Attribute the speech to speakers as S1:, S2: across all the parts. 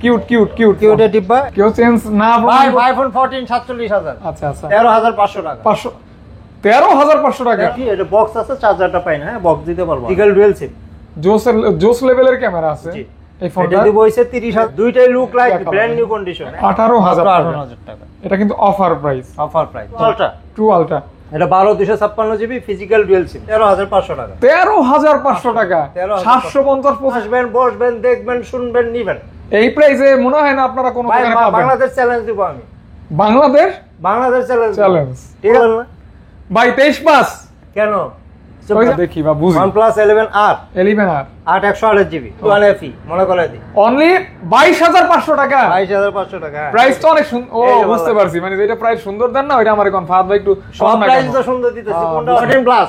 S1: Cute cute cute
S2: কিউটের ডিব্বা।
S1: কেউ change না
S2: ভাই আইফোন 14 47,000।
S1: আচ্ছা আচ্ছা
S2: 13,500 টাকা।
S1: 13,500 টাকা।
S2: কি এটা বক্স আছে, চার্জারটা পাই না। হ্যাঁ বক্স দিতে পারবো। ডিজিটাল ডুয়াল সিম,
S1: জোস লেভেলের ক্যামেরা আছে এই ফোনটা।
S2: এটা দিব হইছে 30,000। দুইটাই look like brand new condition.
S1: 18,000
S2: টাকা।
S1: এটা কিন্তু offer price.
S2: Offer price ultra,
S1: true ultra.
S2: এটা 12 256 জিবি ফিজিক্যাল ডুয়াল সিম। 13,500 টাকা।
S1: 13,500 টাকা। 750
S2: আসবেন, বসবেন, দেখবেন, শুনবেন, নিবেন।
S1: এই প্রাইসে মনে হয় না আপনারা কোনো দোকানে পাবেন।
S2: বাংলাদেশ চ্যালেঞ্জ দিব আমি।
S1: বাংলাদেশ
S2: চ্যালেঞ্জ ঠিক আছে না
S1: ভাই? 23 পাস
S2: কেন
S1: দেখি বা বুঝি।
S2: OnePlus 11R 8 128 জিবি 1FE মনে করে দিই
S1: অনলি 22,500 টাকা।
S2: 22,500 টাকা।
S1: প্রাইস তো অনেক সুন্দর। ও বুঝতে পারছি, মানে যেটা প্রাইস সুন্দর দেন না ওইটা আমারে কোন ফাহাদ ভাই একটু
S2: সব প্রাইস তো সুন্দর দিতেছি। কোনটা 14 প্লাস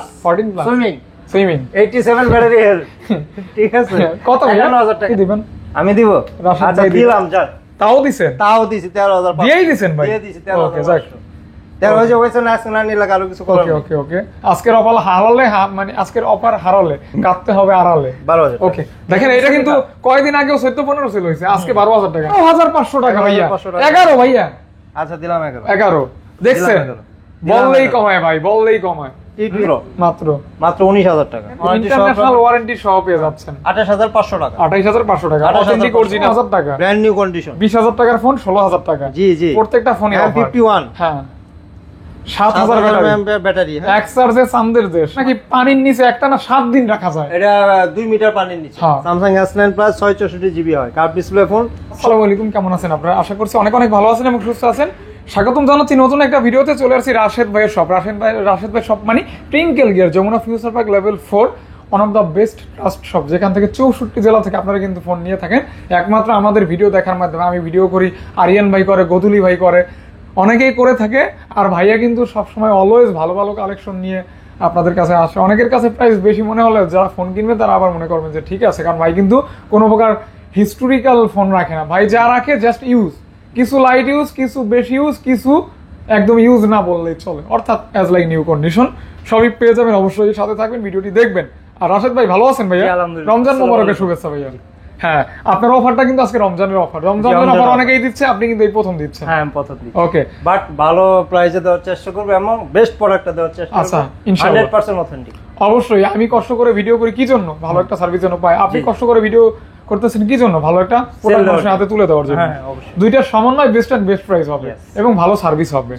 S2: সুইমিং 87 ব্যাটারি হেলথ ঠিক আছে।
S1: কত ভাই?
S2: 11,000 টাকা
S1: দিবেন?
S2: আমি দিব। আচ্ছা দিলাম যা।
S1: তাও দিবেন?
S2: তাও দিছি 13,000
S1: দিয়েই দিবেন ভাই?
S2: দিয়ে দিছি 13,000।
S1: ওকে যাক
S2: 13,000 হইছে না, আজকে না নিলে কালো কিছু করার।
S1: ওকে ওকে আজকের অফার হারালে মানে আজকের অফার হারালে কাটতে হবে আড়ালে
S2: 12,000।
S1: ওকে দেখেন এটা কিন্তু কয়েকদিন আগেও 14-15 ছিল হইছে, আজকে 12,000 টাকা। 12,500 টাকা ভাইয়া। 11 ভাইয়া।
S2: আচ্ছা দিলাম
S1: 11 দেখছেন? বললেই কমায় ভাই, বললেই কমায়। মাত্র
S2: 19,000 টাকা।
S1: ইন্টারন্যাশনাল ওয়ারেন্টি সহ পেয়ে যাচ্ছেন
S2: 28,500 টাকা।
S1: 28,500 টাকা। অথেন্টিক অরিজিনাল 1000 টাকা।
S2: ব্র্যান্ড নিউ কন্ডিশন
S1: 20,000 টাকার ফোন 16,000 টাকা।
S2: জি জি
S1: প্রত্যেকটা ফোনে অফার।
S2: 51
S1: হ্যাঁ 7,000 ব্যাটারি। এক চার্জে চাঁদের দেশ নাকি? পানির নিচে একটা না 7 দিন রাখা যায়।
S2: এটা 2 মিটার পানির নিচে। Samsung S9 Plus 664 জিবি হয়, কার্ভ ডিসপ্লে ফোন।
S1: আসসালামু আলাইকুম, কেমন আছেন আপনারা? আশা করছি অনেক অনেক ভালো আছেন এবং সুস্থ আছেন। স্বাগতম জানাচ্ছি নতুন একটা ভিডিওতে। চলে আসছি রাশেদ ভাইয়ের শপ। রাশেদ ভাই শপ মানে twinkle gear, Jamuna future park level 4, one of the best trust shop, যেখান থেকে 64 জেলা থেকে আপনারা কিন্তু ফোন নিয়ে থাকেন একমাত্র আমাদের ভিডিও দেখার মাধ্যমে। আমি ভিডিও করি, আরিয়ান ভাই করে, গদুলি ভাই করে, অনেকেই করে থাকে। আর ভাইয়া কিন্তু সবসময় অলওয়েজ ভালো ভালো কালেকশন নিয়ে আপনাদের কাছে আসে। অনেকের কাছে প্রাইস বেশি মনে হলে যারা ফোন কিনবে তারা আবার মনে করবেন যে ঠিক আছে, কারণ ভাই কিন্তু কোনো প্রকার হিস্টোরিক্যাল ফোন রাখে না। ভাই যা রাখে জাস্ট ইউজ, কিছু লাইট ইউজ, কিছু বেশি ইউজ, কিছু একদম ইউজ না বললেই চলে, অর্থাৎ অ্যাজ লাইক নিউ কন্ডিশন। সবই পেয়ে যাবেন, অবশ্যই সাথে থাকবেন, ভিডিওটি দেখবেন। আর রাশেদ ভাই ভালো আছেন ভাইয়া? রমজান মোবারকের শুভেচ্ছা ভাইয়া। হ্যাঁ আপনার অফারটা কিন্তু আজকে রমজানের অফার। রমজানের অফার অনেকেই দিচ্ছে, আপনি কিন্তু এই প্রথম দিচ্ছেন।
S2: হ্যাঁ আমি প্রথম দিচ্ছি।
S1: ওকে
S2: বাট ভালো প্রাইসে দেওয়ার চেষ্টা করব এবং বেস্ট প্রোডাক্টটা দেওয়ার চেষ্টা করব।
S1: আচ্ছা ইনশাআল্লাহ
S2: 100% অথেন্টিক।
S1: অবশ্যই আমি কষ্ট করে ভিডিও করি কি জন্য? ভালো একটা সার্ভিস জন্য পাই। আপনি কষ্ট করে ভিডিও করতেছেন কি জন্য? ভালো একটা প্রোডাক্ট মানুষের হাতে তুলে দেওয়ার জন্য।
S2: হ্যাঁ অবশ্যই।
S1: দুইটার সমন্বয় বেস্ট এন্ড বেস্ট প্রাইস হবে এবং ভালো সার্ভিস হবে।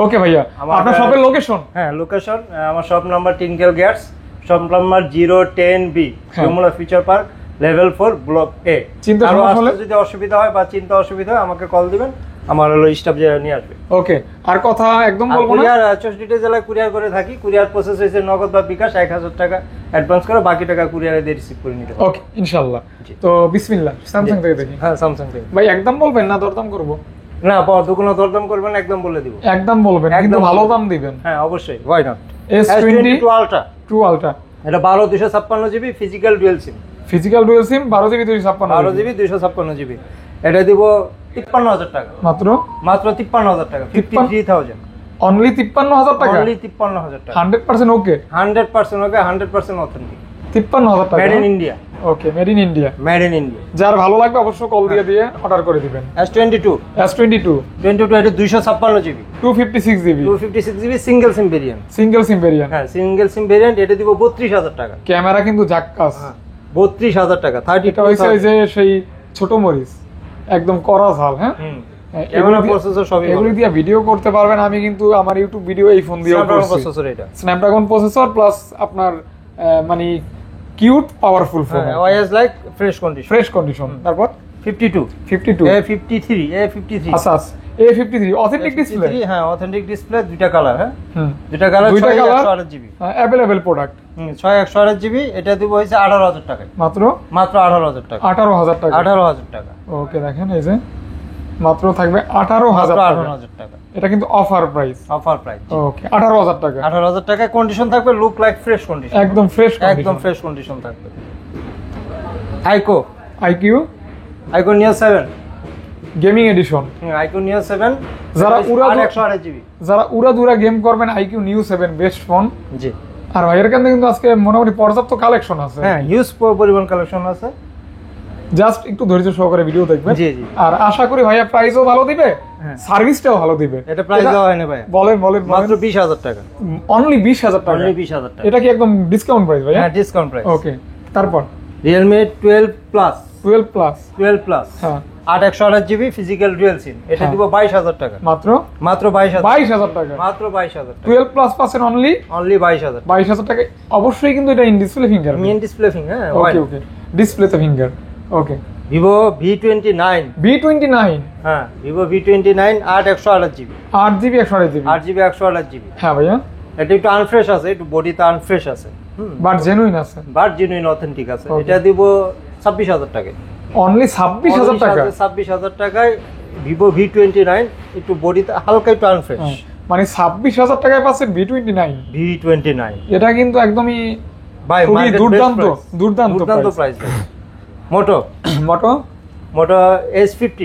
S1: ওকে ভাইয়া, আপনার শপের লোকেশন?
S2: হ্যাঁ লোকেশন আমার shop number tinkle gears, shop number 010B, Jamuna future park level 4 block A।
S1: চিন্তা হলে
S2: যদি অসুবিধা হয় বা চিন্তা অসুবিধা হয় আমাকে কল দিবেন, আমার হলো স্টাফ যে নিয়ে আসবে।
S1: ওকে আর কথা একদম বলবো না।
S2: কুরিয়ার 64 জেলায় কুরিয়ার করে থাকি। কুরিয়ার প্রসেস হইছে নগদ বা বিকাশ 1,000 টাকা অ্যাডভান্স করে, বাকি টাকা কুরিয়ারে দিয়ে রিসিভ করে নিতে হবে।
S1: ওকে ইনশাআল্লাহ। তো বিসমিল্লাহ, স্যামসাং থেকে দেখি।
S2: হ্যাঁ স্যামসাং থেকে।
S1: ভাই একদম বলবেন না দরদাম করব?
S2: না কোনো দরদাম করবেন, একদম বলে দিব।
S1: একদম বলবেন কিন্তু ভালো দাম দিবেন।
S2: হ্যাঁ অবশ্যই, why not?
S1: S22
S2: Ultra,
S1: True Ultra,
S2: এটা 12 256 জিবি ফিজিক্যাল ডুয়াল সিম।
S1: ফিজিক্যাল ডুয়াল সিম 12 জিবি
S2: 256 জিবি। এটা দিব 53,000 টাকা।
S1: মাত্র
S2: 53,000 টাকা। 53,000
S1: অনলি 53,000 টাকা।
S2: অনলি 53,000 টাকা।
S1: 100% ওকে?
S2: 100% ওকে, 100% অথেন্টিক।
S1: 53,000 টাকা।
S2: Made in India.
S1: Okay made in India.
S2: Made in India.
S1: যার ভালো লাগবে অবশ্যই কল দিয়ে অর্ডার করে দিবেন।
S2: S22 এটা 256 জিবি
S1: 256 জিবি
S2: 256 জিবি সিঙ্গেল সিম ভেরিয়েন্ট।
S1: হ্যাঁ
S2: সিঙ্গেল সিম ভেরিয়েন্ট। এটা দিব 32,000 টাকা।
S1: ক্যামেরা কিন্তু জাক্কাস।
S2: 32,000 টাকা।
S1: 32 হইছে ওই যে সেই ছোট মরিচ একদম করা ঝাল। হ্যাঁ
S2: ক্যামেরা প্রসেসর সবই
S1: এগুলো দিয়ে ভিডিও করতে পারবেন। আমি কিন্তু আমার ইউটিউব ভিডিও এই ফোন দিয়ে করছি।
S2: প্রসেসর এটা
S1: স্ন্যাপড্রাগন প্রসেসর প্লাস আপনার মানে cute powerful phone.
S2: Wise like fresh condition.
S1: তারপর
S2: 52 A53
S1: আচ্ছা A53 অথেন্টিক ডিসপ্লে।
S2: হ্যাঁ অথেন্টিক ডিসপ্লে, দুইটা কালার। হ্যাঁ দুইটা colour 128 GB
S1: available product.
S2: 128 GB. এটা দিব হইছে 18,000 টাকা।
S1: মাত্র
S2: 18,000 টাকা।
S1: 18,000 টাকা।
S2: 18,000 টাকা।
S1: ওকে দেখেন এই যে মাত্র থাকবে 18,000
S2: টাকা।
S1: এটা কিন্তু offer price.
S2: Offer price
S1: okay 18,000 টাকা।
S2: 18,000 টাকা। কন্ডিশন থাকবে লুক লাইক ফ্রেশ কন্ডিশন,
S1: একদম ফ্রেশ
S2: কন্ডিশন থাকবে। আইকো নিও 7
S1: গেমিং এডিশন।
S2: আইকো নিও 7
S1: যারা
S2: উড়া জিবি
S1: যারা উড়াদুরা গেম করবেন আইকিউ নিউ 7 বেস্ট ফোন।
S2: জি।
S1: আর ভাইয়ের কাছে কিন্তু আজকে মোটামুটি পর্যাপ্ত কালেকশন আছে।
S2: হ্যাঁ হিউজ পরিমাণ কালেকশন আছে।
S1: জাস্ট একটু ধৈর্য সহকারে ভিডিও দেখবেন।
S2: জি, জি।
S1: আর আশা করি ভাইয়া প্রাইসও ভালো দিবে,
S2: হ্যাঁ।
S1: সার্ভিসটাও ভালো দিবে।
S2: এটা প্রাইস দেওয়া হয় না ভাই,
S1: বলেন বলেন
S2: মাত্র 20,000 টাকা,
S1: অনলি 20,000 টাকা।
S2: অনলি 20,000 টাকা।
S1: এটা কি একদম ডিসকাউন্ট প্রাইস ভাইয়া?
S2: হ্যাঁ, ডিসকাউন্ট প্রাইস।
S1: ওকে, তারপর
S2: Realme 12 Plus
S1: 12 প্লাস।
S2: 12 Plus
S1: হ্যাঁ
S2: 8/128GB ফিজিক্যাল ডুয়াল সিম, এটা
S1: হ্যাঁ।
S2: দিব 22,000 টাকা,
S1: মাত্র
S2: মাত্র 22,000,
S1: 22,000 টাকা।
S2: মাত্র 22,000 টাকা,
S1: 12 প্লাস পাচ্ছেন অনলি
S2: অনলি 22,000।
S1: 22,000 টাকা। অবশ্যই কিন্তু এটা in display finger.
S2: Main display finger, হ্যাঁ।
S1: ওকে ওকে, ডিসপ্লেতে ফিঙ্গার। ওকে,
S2: Vivo V29,
S1: V29
S2: হ্যাঁ Vivo V29 8/128GB,
S1: 8GB 128GB।
S2: 8GB 128GB।
S1: হ্যাঁ ভাইয়া,
S2: এটা একটু আনফ্রেশ আছে, একটু বডিতে আনফ্রেশ আছে,
S1: বাট জেনুইন আছে।
S2: বাট জেনুইন অথেন্টিক আছে।
S1: Okay.
S2: এটা দিব 26,000 টাকায়,
S1: অনলি 26,000 টাকা।
S2: 26,000 টাকায় Vivo V29, একটু বডিতে হালকা একটু আনফ্রেশ।
S1: হ্যাঁ, মানে 26,000 টাকায় পাচ্ছেন V29।
S2: V29
S1: এটা কিন্তু একদমই
S2: ভাই
S1: খুবই
S2: market
S1: দুর্দান্ত
S2: best price।
S1: দুর্দান্ত
S2: দুর্দান্ত
S1: প্রাইস।
S2: প্রাইস ভাই। মোটো
S1: মোটো
S2: S50,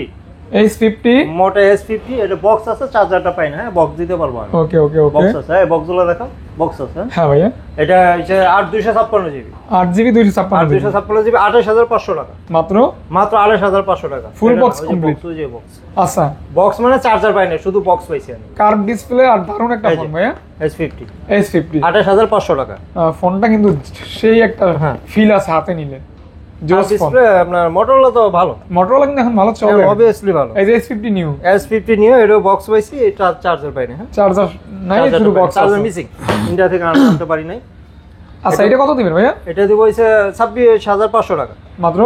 S1: H50।
S2: মোটো S50, এটা বক্স আছে, চার্জারটা পাই না, হ্যাঁ বক্স দিতে পারবো আমি।
S1: ওকে ওকে ওকে,
S2: বক্স আছে, হ্যাঁ বক্সগুলো দেখাও, বক্স আছে।
S1: হ্যাঁ ভাইয়া,
S2: এটা হচ্ছে 8/256GB,
S1: 8GB 256GB
S2: 8/256GB 28,500 টাকা,
S1: মাত্র।
S2: মাত্র 28,500 টাকা।
S1: Full
S2: এটা
S1: box
S2: না, ওই যে
S1: complete।
S2: box, ওই যে বক্স।
S1: আচ্ছা,
S2: বক্স মানে চার্জার পাই না, শুধু বক্স পাইছি আমি।
S1: কার্ভ ডিসপ্লে আর দারুণ একটা
S2: এই যে।
S1: ফোন ভাইয়া,
S2: S50
S1: S50।
S2: 28,500 টাকা।
S1: ফোনটা কিন্তু সেই একটা
S2: হ্যাঁ।
S1: ফিল আছে হাতে নিলে, জোস ফোন।
S2: ডিসপ্লে আপনার মোটরোলা তো ভালো,
S1: মোটরোলা কিন্তু এখন ভালো চলে।
S2: অবভিয়াসলি ভালো।
S1: এই যে S50 নিউ,
S2: S50 নিয়ে এটা বক্স পাইছি, এটা চার্জার পাই না, হ্যাঁ
S1: চার্জার নাই, শুধু বক্স
S2: চার্জার
S1: আছে।
S2: মিসিং, ইন্ডিয়া থেকে আনতে পারি নাই।
S1: আচ্ছা, এটা কত দিবেন ভাইয়া?
S2: এটা দিব হইছে 26,500 টাকা,
S1: মাত্র।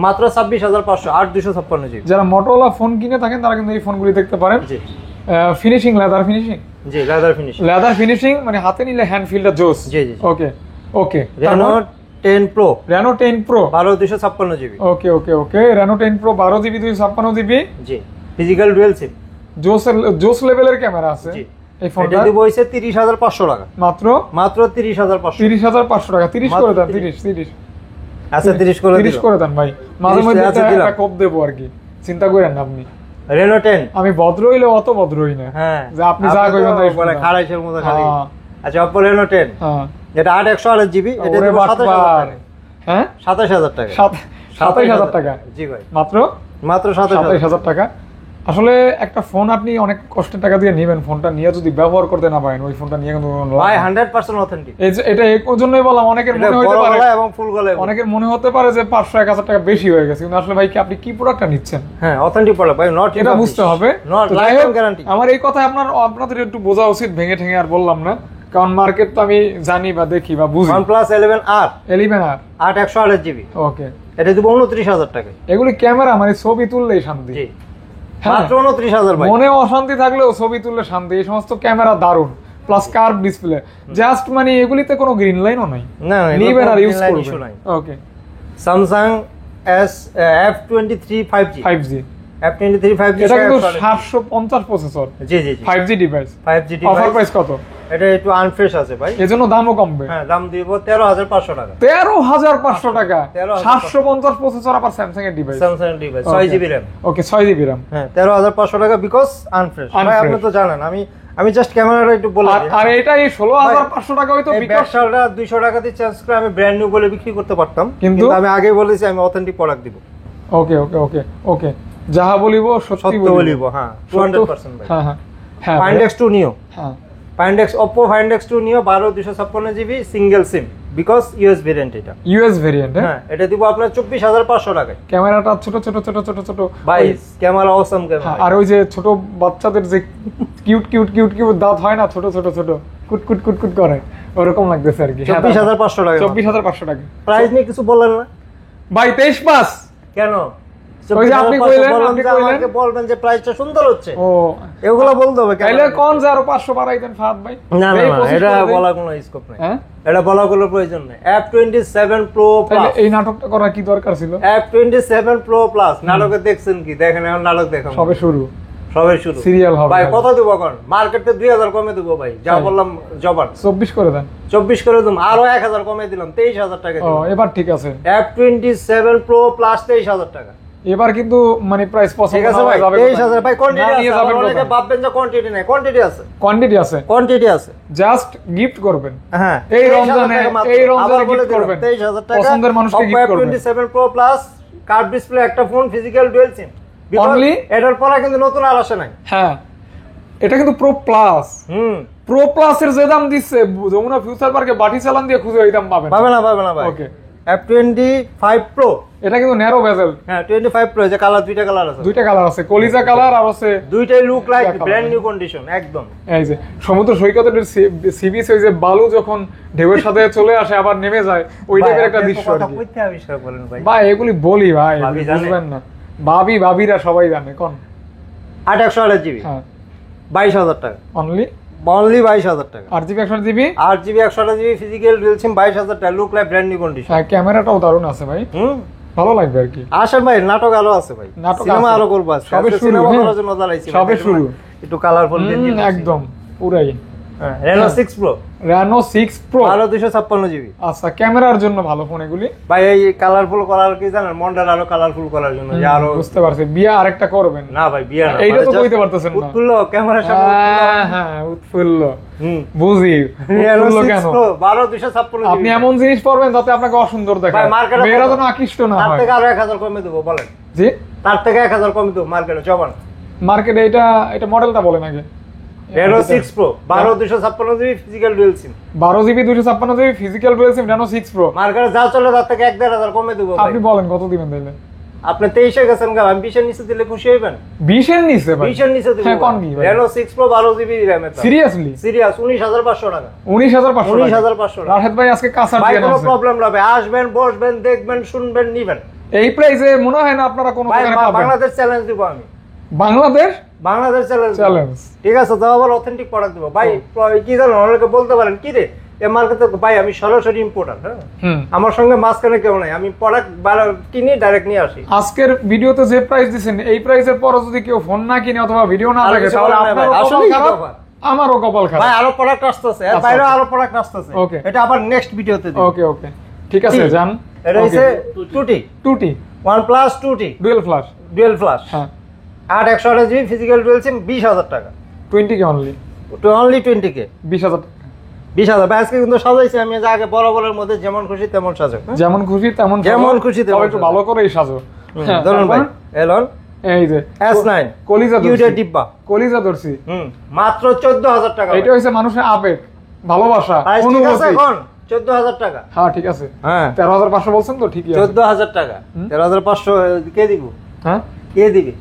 S2: মাত্র 26,500, 8/256GB।
S1: যারা মোটরোলা ফোন কিনে থাকেন তারা কিন্তু এই ফোনগুলি দেখতে পারেন।
S2: জি
S1: ফিনিশিং, লেদার ফিনিশিং,
S2: জি, লেদার ফিনিশ,
S1: লেদার ফিনিশিং, মানে হাতে নিলে হ্যান্ড ফিলটা জোস।
S2: জি, জি, জি।
S1: ওকে ওকে,
S2: Reno 10 Pro
S1: Reno 10 Pro
S2: 12/256GB।
S1: ওকে ওকে ওকে, Reno 10 Pro 12GB 256GB,
S2: জি, ফিজিক্যাল ডুয়াল সিম।
S1: জোস লেভেলের ক্যামেরা আছে
S2: জি,
S1: এই
S2: এটা
S1: ফোনটা।
S2: দিব হইছে 30,500 টাকা,
S1: মাত্র
S2: মাত্র 30,500।
S1: 30,500 টাকা। 30 করে দেন,
S2: মাত্র
S1: 30।
S2: আচ্ছা 30 করে
S1: 30
S2: দিলাম।
S1: করে দেন ভাই, মাঝে
S2: 30
S1: মধ্যে
S2: আছে, দিলাম।
S1: একটা কোপ দেবো আর কি, চিন্তা করেন না আপনি।
S2: Reno 10,
S1: আমি ভদ্র হইলে অত ভদ্র হই না,
S2: হ্যাঁ
S1: যে আপনি যা কইবেন তাই
S2: বলে
S1: শুনবেন।
S2: খাড়াইছের মতো খালি।
S1: হ্যাঁ।
S2: আচ্ছা Oppo Reno 10,
S1: হ্যাঁ,
S2: এটা 8/128GB, এটা
S1: ওরে
S2: দিব 27,000
S1: বাটপার।
S2: টাকা,
S1: হ্যাঁ
S2: 27,000 টাকা,
S1: 27,000 টাকা,
S2: জি ভাই,
S1: মাত্র
S2: মাত্র 27,000।
S1: 27,000 টাকা। আসলে একটা ফোন আপনি অনেক কষ্টের টাকা দিয়ে নেবেন, ফোনটা নিয়ে যদি ব্যবহার করতে না পারেন, ওই ফোনটা নিয়ে কিন্তু লাভ
S2: ভাই
S1: নেই।
S2: 100% অথেন্টিক।
S1: এটা এই জন্যই বললাম, অনেকের
S2: এটা
S1: মনে হতে
S2: বড়
S1: পারে,
S2: গলা এবং ফুল গলা,
S1: অনেকের মনে হতে পারে যে 500-1,000 টাকা বেশি হয়ে গেছে, কিন্তু আসলে ভাই কি আপনি কি প্রোডাক্টটা নিচ্ছেন
S2: হ্যাঁ অথেন্টিক প্রোডাক্ট ভাই, নট
S1: এটা বুঝতে হবে।
S2: নট
S1: তো যাই
S2: লাইফ
S1: হোক,
S2: গ্যারান্টি।
S1: আমার এই কথা আপনাদের একটু বোঝা উচিত, ভেঙে ঠেঙে আর বললাম না, কারণ মার্কেট তো আমি জানি বা দেখি বা বুঝি।
S2: OnePlus 11R
S1: 11R
S2: 8/128GB,
S1: ওকে,
S2: এটা দিব 29,000 টাকা।
S1: এগুলি ক্যামেরা, মানে ছবি তুললেই শান্তি।
S2: জি,
S1: হ্যাঁ।
S2: মাত্র 29,000 ভাই।
S1: মনে অশান্তি থাকলেও ছবি তুললে শান্তি। এই সমস্ত ক্যামেরা দারুন, প্লাস কার্ভ ডিসপ্লে, জাস্ট মানে এগুলিতে কোনো গ্রিন লাইনও নাই,
S2: না না,
S1: নিবেন আর
S2: এগুলো
S1: ইউজ
S2: green line issue
S1: করবেন।
S2: নাই।
S1: ওকে,
S2: Samsung F23 5G,
S1: 5G,
S2: F23 5G,
S1: এটা কিন্তু 750 প্রসেসর,
S2: জি জি জি,
S1: 5G device.
S2: 5G
S1: offer
S2: device.
S1: Price কত?
S2: এটা একটু আনফ্রেশ আছে ভাই,
S1: এজন্য দামও কমবে।
S2: হ্যাঁ দাম দিব 13,500 টাকা।
S1: 13,500 টাকা,
S2: 13,500
S1: 750 প্রসেসর, আবার স্যামসাং এর device.
S2: Samsung device 6GB RAM,
S1: ওকে, 6GB RAM।
S2: হ্যাঁ 13,500 টাকা, বিকজ আনফ্রেশ। ভাই
S1: Unfresh।
S2: আপনি তো জানেন, আমি জাস্ট ক্যামেরাটা একটু বলে দিই।
S1: আর এটা এই 16,500 টাকা হইতো
S2: এই
S1: বিকজ
S2: ব্যাকশালটা 200 টাকা দিয়ে চেঞ্জ করে আমি ব্র্যান্ড নিউ বলে বিক্রি করতে পারতাম,
S1: কিন্তু
S2: কিন্তু আমি আগে বলেছি আমি অথেন্টিক প্রোডাক্ট দিব,
S1: ওকে ওকে ওকে ওকে, যাহা বলিব সত্যি
S2: সত্য বলিব। হ্যাঁ 200% ভাই।
S1: হ্যাঁ হ্যাঁ হ্যাঁ
S2: Find X2 Neo,
S1: হ্যাঁ,
S2: Find X, Oppo Find X2 Neo 12/256GB single SIM, because US variant এটা।
S1: US variant.
S2: হ্যাঁ এটা দিব আপনার 24,500 টাকায়।
S1: ক্যামেরাটা ছোট ছোট ছোট ছোট ছোট
S2: ভাই
S1: ওই-
S2: ক্যামেরা অসাম
S1: হ্যাঁ,
S2: ক্যামেরা।
S1: আর ওই যে ছোট বাচ্চাদের যে কিউট কিউট কিউট কিউট দাঁত হয় না, ছোট ছোট ছোট কুট কুট কুট কুট করে, ওরকম লাগতেছে আর কি।
S2: 24,500 টাকা।
S1: 24,500 টাকা।
S2: প্রাইস নিয়ে কিছু বললেন না
S1: ভাই 23 পাস।
S2: কেন?
S1: ওই যে আপনি
S2: 24,500
S1: কইলেন,
S2: বললাম
S1: আপনি
S2: যে
S1: কইলেন।
S2: আমাকে বলবেন যে প্রাইসটা সুন্দর হচ্ছে,
S1: ও
S2: এগুলো বলতে হবে কেন?
S1: তাইলে কোন যে আরো 500 বাড়াইতেন ফাহাদ ভাই?
S2: না না
S1: এই
S2: না,
S1: 25
S2: এটা
S1: করে দেই।
S2: বলা কোনো স্কোপ নাই,
S1: হ্যাঁ,
S2: এটা বলা কোনো প্রয়োজন নেই। F27 Pro
S1: তাইলে
S2: Plus,
S1: এই নাটকটা করা কি দরকার ছিল?
S2: F27 Pro Plus নাটকে দেখছেন কি? দেখেন এখন নাটক দেখাবো,
S1: সবে শুরু,
S2: সবাই শুরু।
S1: সিরিয়াল হবে
S2: ভাই
S1: খালি।
S2: কত দিব এখন? মার্কেটে 2000 কমে দিব ভাই, যা
S1: তাই?
S2: বললাম জবান।
S1: 24 করে দেন।
S2: 24 করে দিলাম, আরো 1000 কমে দিলাম, 23,000 টাকা
S1: ও
S2: দিলাম।
S1: এবার ঠিক আছে,
S2: F27 Pro Plus 23,000 টাকা।
S1: এবার কিন্তু মানে প্রাইস পছন্দ
S2: ঠিক আছে ভাই, 23,000 ভাই, কোয়ান্টিটি আছে।
S1: যাবেন
S2: অনেকে ভাববেন যে কোয়ান্টিটি নাই, কোয়ান্টিটি আছে,
S1: কোয়ান্টিটি আছে,
S2: কোয়ান্টিটি আছে।
S1: জাস্ট গিফট করবেন।
S2: হ্যাঁ
S1: এই
S2: 23,000
S1: রমজানে,
S2: টাকা মাত্র।
S1: এই রমজানে
S2: আবার বলে
S1: gift
S2: দিলাম,
S1: করবেন।
S2: 23,000 টাকা।
S1: পছন্দের মানুষকে
S2: Oppo
S1: gift করবেন।
S2: F27 Pro Plus curve display একটা ফোন, ফিজিক্যাল ডুয়াল সিম।
S1: Only?
S2: এটার পরে কিন্তু নতুন আর আসে নাই।
S1: হ্যাঁ, এটা কিন্তু প্রো প্লাস। প্রো প্লাসের যে দাম দিচ্ছে, যমুনা ফিউচার পার্কে বাটি চালান দিয়ে খুঁজে এই দাম পাবেন
S2: পাবে না ভাই।
S1: ওকে,
S2: F25 Pro,
S1: এটা কিন্তু ন্যারো বেজেল।
S2: হ্যাঁ 25 Pro, যে কালার, দুইটা কালার আছে,
S1: দুইটা কালার আছে, কলিজা কালার আর আছে
S2: দুইটাই look like
S1: black
S2: brand
S1: color।
S2: New condition একদম।
S1: এই যে সমুদ্র সৈকতের সি বিচ, ওই যে বালু যখন ঢেউয়ের সাথে চলে আসে আবার নেমে যায়, ওই টাইপের একটা দৃশ্য আর
S2: কথা
S1: কি।
S2: কইতে আবিষ্কার করেন ভাই।
S1: ভাই এগুলি বলি ভাই,
S2: ভাবি
S1: এগুলি
S2: জানে।
S1: বুঝবেন না, ভাবিরা সবাই জানে। কোন
S2: 8/128GB,
S1: হ্যাঁ
S2: 22,000 টাকা
S1: অনলি,
S2: 22,000 টাকা।
S1: 8GB 128GB,
S2: 8GB 128GB physical dual সিম, 22,000 টাকা, look like brand new condition.
S1: হ্যাঁ ক্যামেরাটাও দারুণ আছে ভাই, ভালো লাগবে আর কি।
S2: আসেন ভাই, নাটক আরো আছে ভাই,
S1: নাটক
S2: সিনেমা
S1: আছে।
S2: আরো করবো আজকে।
S1: সবে
S2: আজকে
S1: শুরু,
S2: সিনেমা
S1: হ্যাঁ।
S2: করার জন্য জ্বালাইছি ভাই,
S1: সবে
S2: দেখুন
S1: শুরু।
S2: না, একটু কালারফুল
S1: একদম পুরাই।
S2: Reno 6 Pro,
S1: Reno 6 Pro,
S2: 256GB।
S1: আচ্ছা ক্যামেরার জন্য ভালো ফোন এগুলি।
S2: ভাই এই কালারফুল করার কি জানেন, মন্ডার আরো কালারফুল করার জন্য, যে আরো
S1: বুঝতে পারছি, বিয়া আরেকটা করবেন
S2: না ভাই বিয়া না,
S1: এইটা তো
S2: মানে just
S1: কইতে পারতেছেন না।
S2: উৎফুল্ল ক্যামেরার সামনে
S1: হ্যাঁ উৎফুল্ল, বুঝি
S2: Reno
S1: উৎফুল্ল
S2: 6
S1: কেন।
S2: Pro, 12256GB।
S1: আপনি এমন জিনিস পরবেন যাতে আপনাকে অসুন্দর দেখায়,
S2: ভাই, market-এ
S1: মেয়েরা
S2: কত?
S1: যেন আকৃষ্ট না
S2: তার
S1: হয়।
S2: থেকে আরো 1000 কমে দেবো বলেন,
S1: জি
S2: তার থেকে 1000 কমে দেবো মার্কেটে জবান।
S1: মার্কেটে এটা মডেলটা বলেন আগে।
S2: Reno 6 Pro, 12256GB physical dual সিম,
S1: 12GB 256GB ফিজিক্যাল ডুয়াল সিম, Reno 6 Pro।
S2: মার্কেটে যা চলে তার থেকে 1-1.5 কমে দেবো ভাই।
S1: আপনি বলেন কত দিবেন তাইলে?
S2: আপনি 23-এ গেছেন গা, আমি 20-এর নিচে দিলে খুশি হইবেন?
S1: 20 এর নিচে ভাই?
S2: 20-এর নিচে দিব
S1: হ্যাঁ কোন কি ভাই?
S2: Reno 6 Pro 12GB RAM এর দাম।
S1: সিরিয়াসলি
S2: সিরিয়াস 19,500 টাকা।
S1: 19,500
S2: 19,500 টাকা।
S1: রাশেদ ভাই আজকে কাঁচার
S2: ভাই
S1: দিয়ে
S2: কোনো
S1: নামছে।
S2: প্রবলেম না ভাই, আসবেন, বসবেন, দেখবেন, শুনবেন, নিবেন।
S1: এই প্রাইসে মনে হয় না আপনারা কোনো
S2: ভাই
S1: দোকানে পাবেন।
S2: বাংলাদেশ চ্যালেঞ্জ দিব আমি,
S1: বাংলাদেশ
S2: বাংলাদেশ চ্যালেঞ্জ।
S1: চ্যালেঞ্জ,
S2: ঠিক আছে, তাও আবার অথেন্টিক প্রোডাক্ট দিব ভাই। কি জানেন, অনেকে বলতে পারেন কি রে এই মার্কেটে, ভাই আমি সরাসরি ইম্পোর্টার, হ্যাঁ আমার সঙ্গে মাঝখানে কেউ নাই, আমি প্রোডাক্ট কিনি ডাইরেক্ট নিয়ে আসি।
S1: আজকের ভিডিওতে যে প্রাইস দিছেন, এই প্রাইসের পর যদি কেউ ফোন না কিনে অথবা ভিডিও না
S2: আর
S1: দেখে,
S2: কিছু
S1: তাহলে
S2: বলার নাই ভাই,
S1: আপনারও কপাল
S2: আসলেই
S1: খারাপ,
S2: কপাল।
S1: আমারও কপাল খারাপ।
S2: ভাই আরো প্রোডাক্ট আসতেছে, এর
S1: আচ্ছা,
S2: বাইরেও
S1: আচ্ছা।
S2: আরো প্রোডাক্ট আসতেছে,
S1: Okay.
S2: এটা আবার নেক্সট ভিডিওতে দিব।
S1: ওকে ঠিক আছে, যান।
S2: এটা হইছে 2T,
S1: 2T
S2: OnePlus 2T
S1: dual flash,
S2: dual flash,
S1: হ্যাঁ
S2: 8/128GB ফিজিক্যাল ডুয়াল সিম, 20,000 টাকা।
S1: 20 কে অনলি,
S2: অনলি 20K,
S1: 20,000 টাকা।
S2: 20,000। ভাই আজকে কিন্তু সাজাইছি আমি, যে আগে বরাবরের মধ্যে যেমন খুশি তেমন সাজো, হ্যাঁ?
S1: যেমন খুশি তেমন
S2: যেমন খুশি তেমন
S1: তবে একটু
S2: সাজো।
S1: ভালো করেই সাজো। হ্যাঁ,
S2: ধরুন ভাই,
S1: তারপর?
S2: এলন
S1: এই যে
S2: S9
S1: কলিজা
S2: কিউটের
S1: ধরছি,
S2: ডিব্বা,
S1: কলিজা ধরছি।
S2: মাত্র 14,000 টাকা।
S1: এটা হচ্ছে মানুষের আবেগ, ভালোবাসা,
S2: প্রাইস ঠিক আছে
S1: অনুভূতি।
S2: এখন 14,000 টাকা।
S1: হ্যাঁ ঠিক আছে,
S2: হ্যাঁ
S1: 13,500 বলছেন তো, ঠিকই আছে।
S2: 14,000 টাকা, 13,500 কে দিব?
S1: হ্যাঁ
S2: কে দিবি?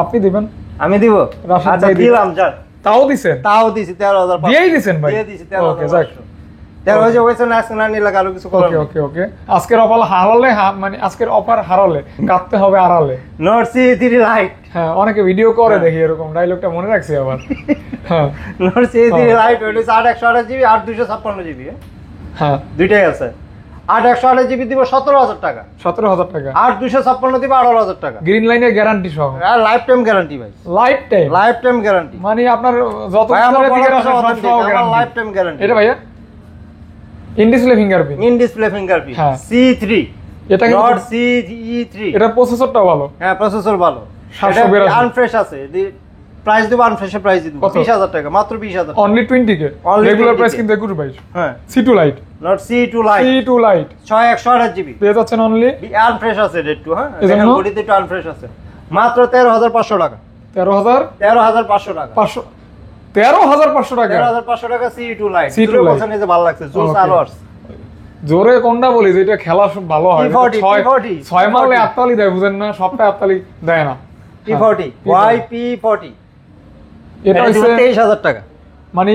S1: আপনি দিবেন,
S2: আমি দিব।
S1: রাশিদ
S2: আচ্ছা
S1: ভাই দিবে।
S2: দিলাম, যান।
S1: তাও দিছেন,
S2: তাও দিছি 13,500।
S1: দিয়েই দিছেন ভাই।
S2: দিয়ে দিছি
S1: ওকে যাক,
S2: 13,500। 13,000 হয়েছে না, আজকে না নিলে আরো কিছু করলাম।
S1: ওকে আজকের অফার হারালে, মানে আজকের অফার হারালে কাটতে হবে আড়ালে।
S2: নোট C3 লাইট,
S1: হ্যাঁ অনেকে ভিডিও করে দেখি এরকম, ডায়লগটা মনে রাখছি আবার। হ্যাঁ
S2: নোট C3 লাইট হইলো 8/128GB, 8/256GB,
S1: হ্যাঁ
S2: দুইটাই আছে। 8/128GB দিব 17,000 টাকা,
S1: 17,000 টাকা,
S2: 8/256 দিব 18,000 টাকা।
S1: গ্রিন লাইনের গ্যারান্টি সহ,
S2: আর লাইফ টাইম গ্যারান্টি ভাই,
S1: life time,
S2: life time guarantee.
S1: মানে আপনার যত
S2: ভাই আমার
S1: বছরের দিকে
S2: প্রোডাক্ট
S1: আসে সব
S2: অথেন্টিক,
S1: সহ
S2: আমার লাইফ
S1: গ্যারান্টি।
S2: Time guarantee.
S1: এটা ভাইয়া in display fingerprint,
S2: in display fingerprint,
S1: হ্যাঁ।
S2: C3,
S1: এটা কিন্তু
S2: নট CE3।
S1: এটা প্রসেসরটাও ভালো।
S2: হ্যাঁ প্রসেসর ভালো,
S1: 782
S2: আনফ্রেশ আছে। প্রাইস দেব, আনফ্রেশে প্রাইস দিব
S1: কত?
S2: 20,000 টাকা, মাত্র 20,000 টাকা।
S1: অনলি 20 কে,
S2: Only
S1: রেগুলার
S2: 20K
S1: প্রাইস কিন্তু 21
S2: হ্যাঁ
S1: C2 light,
S2: not C2 light,
S1: C2 light
S2: 6/128GB
S1: পেয়ে যাচ্ছেন অনলি
S2: আনফ্রেশ আছে একটু, হ্যাঁ
S1: এজন্য?
S2: দেখেন বডিতে একটু আনফ্রেশ আছে, মাত্র 13,500 টাকা।
S1: 13,500
S2: টাকা,
S1: 13,500 টাকা।
S2: 13,500 টাকা C2 লাইট।
S1: C2
S2: দুটো
S1: light।
S2: বছর নিতে ভালো লাগছে, জুস
S1: Okay.
S2: আলোয়ার্স।
S1: জোরে কোনটা বলি, যেটা খেলা সব ভালো হয়,
S2: P40, P40,
S1: 6 মারলে আত্তালি দেয়, বুঝেন না, সবটা আত্তালি দেয় না।
S2: P40,
S1: হ্যাঁ,
S2: YP40,
S1: এটা হচ্ছে
S2: 23,000 টাকা।
S1: মানে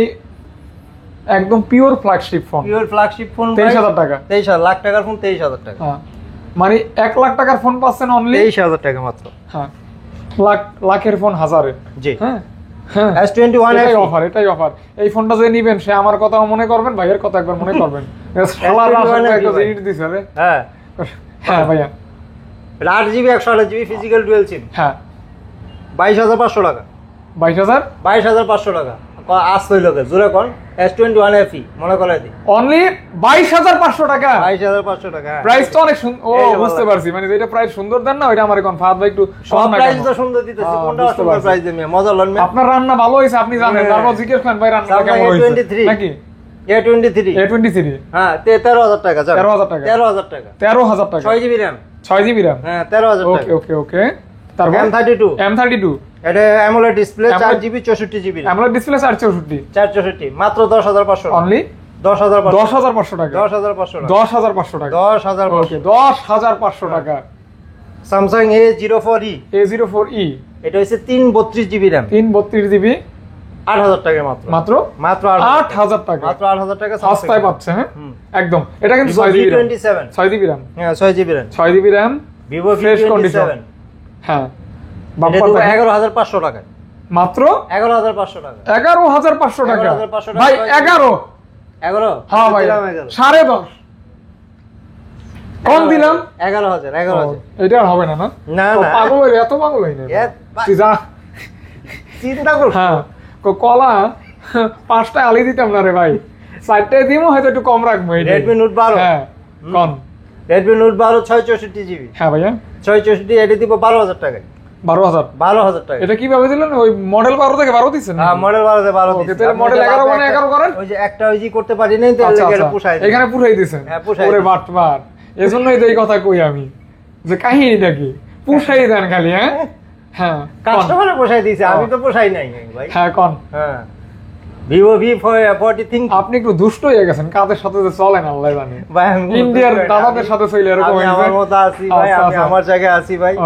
S1: একদম pure flagship phone,
S2: pure flagship phone
S1: 23,000 টাকা।
S2: 23,000 লাখ টাকার ফোন, 23,000 টাকা।
S1: হ্যাঁ মানে 1 লাখ টাকার ফোন পাচ্ছেন অনলি
S2: 23,000 টাকা মাত্র।
S1: হ্যাঁ লাখের ফোন হাজারে।
S2: জি
S1: হ্যাঁ হ্যাঁ
S2: S21
S1: এটাই অফার, এটাই অফার। এই ফোনটা যে নিবেন সে আমার কথাও মনে করবেন, ভাইয়ের কথা একবার মনে করবেন। শালা রাশেদ ভাই একটা জিনিস দিছে রে।
S2: হ্যাঁ
S1: হ্যাঁ ভাইয়া,
S2: 8GB 128GB ফিজিক্যাল ডুয়াল সিম,
S1: হ্যাঁ
S2: 22,500 টাকা।
S1: 22,000
S2: 22,500 টাকা আস হইল কে জোরে কোন S21 FE মনে করে দি
S1: অনলি 22,500 টাকা।
S2: 22,500 টাকা।
S1: প্রাইস তো অনেক সুন্দর। ও
S2: এই যে
S1: বুঝতে
S2: ভালো।
S1: পারছি, মানে যেটা প্রাইস সুন্দর দেন না ওইটা আমারে কোন ফাহাদ ভাই একটু
S2: সব
S1: কম না
S2: প্রাইস
S1: কেন?
S2: তো সুন্দর দিতেছি, কোনটা
S1: বুঝতে
S2: সুন্দর
S1: পারছি।
S2: প্রাইস দেন মজা লন মে।
S1: আপনার রান্না ভালো হয়েছে আপনি জানেন,
S2: হ্যাঁ।
S1: তারপর জিজ্ঞেস করেন ভাই রান্নাটা
S2: Samsung
S1: কেমন হয়েছে
S2: A23
S1: নাকি।
S2: A23 হ্যাঁ 13,000 টাকা
S1: 13,000 টাকা
S2: 13,000 টাকা
S1: 13,000 টাকা
S2: 6 জিবি RAM
S1: 6 জিবি RAM
S2: হ্যাঁ 13,000 টাকা
S1: ওকে ওকে ওকে তারপর M32
S2: এটা AMOLED display 4 GB 64 GB
S1: AMOLED display
S2: 464 মাত্র 10,500
S1: অনলি
S2: 10,500
S1: টাকা
S2: 10,500
S1: 10,500 টাকা
S2: 10,500
S1: ওকে 10,500 টাকা
S2: Samsung A04e
S1: A04e
S2: এটা হচ্ছে 332 জিবি RAM
S1: 332 জিবি
S2: 8,000 টাকা মাত্র
S1: মাত্র 8,000 টাকা
S2: মাত্র 8,000 টাকা
S1: সস্তায় পাচ্ছে হ্যাঁ একদম এটা কিন্তু 6 জিবি RAM 6 জিবি RAM
S2: হ্যাঁ 6 GB RAM
S1: 6 GB RAM
S2: Vivo
S1: fresh
S2: V27
S1: condition হ্যাঁ
S2: এটা তো 11,500 টাকা
S1: মাত্র
S2: 11,500 টাকা
S1: 11,500 টাকা
S2: 11,500 টাকা
S1: ভাই 11
S2: 11
S1: হ্যাঁ ভাই 10.5 কম দিলাম
S2: 11,000
S1: এটা আর হবে না না
S2: না
S1: তো
S2: না
S1: পাগল হয়ে এত পাগল হই না তুই যা
S2: চিন্তা কর
S1: হ্যাঁ কলা 5টা আলি দিতাম না রে ভাই 4টায় দিমো হয়তো একটু কম রাখবো
S2: Redmi Note 12
S1: হ্যাঁ কোন
S2: Redmi Note 12 664 জিবি
S1: হ্যাঁ ভাইয়া
S2: 664 এটা দিব 12,000 টাকায়
S1: 12,000
S2: 12,000 টাকা
S1: এটা কিভাবে দিলেন ওই মডেল 12 থেকে 12 দিছেন
S2: হ্যাঁ মডেল 12 থেকে 12
S1: ওকে তাহলে মডেল 11 মানে 11 করেন
S2: ওই যে একটা ওই যে করতে পারি নাই তো
S1: আচ্ছা,
S2: এখানে
S1: আচ্ছা।
S2: পুষাই
S1: এখানে পুরাই দিছেন
S2: হ্যাঁ, পুষাই
S1: ওরে
S2: দিছি।
S1: বাটবার এজন্যই তো এই কথা কই আমি যে কাহিনীটা কি পুষাই দেন খালি হ্যাঁ হ্যাঁ কোন?
S2: কাস্টমারে পোষাই দিয়েছে আমি তো পোষাই নাই ভাই
S1: হ্যাঁ কোন
S2: হ্যাঁ Vivo V40 Think
S1: আপনি একটু দুষ্ট হয়ে গেছেন কাদের সাথে যে চলেন আল্লাহ জানে
S2: ভাই আমি
S1: ইন্ডিয়ার দাদাদের সাথে চলে এরকম
S2: আমি
S1: হয়েছে।
S2: আমার মতো আছি ভাই
S1: আচ্ছা,
S2: আমি
S1: আচ্ছা।
S2: আমার জায়গায় আছি ভাই
S1: ও,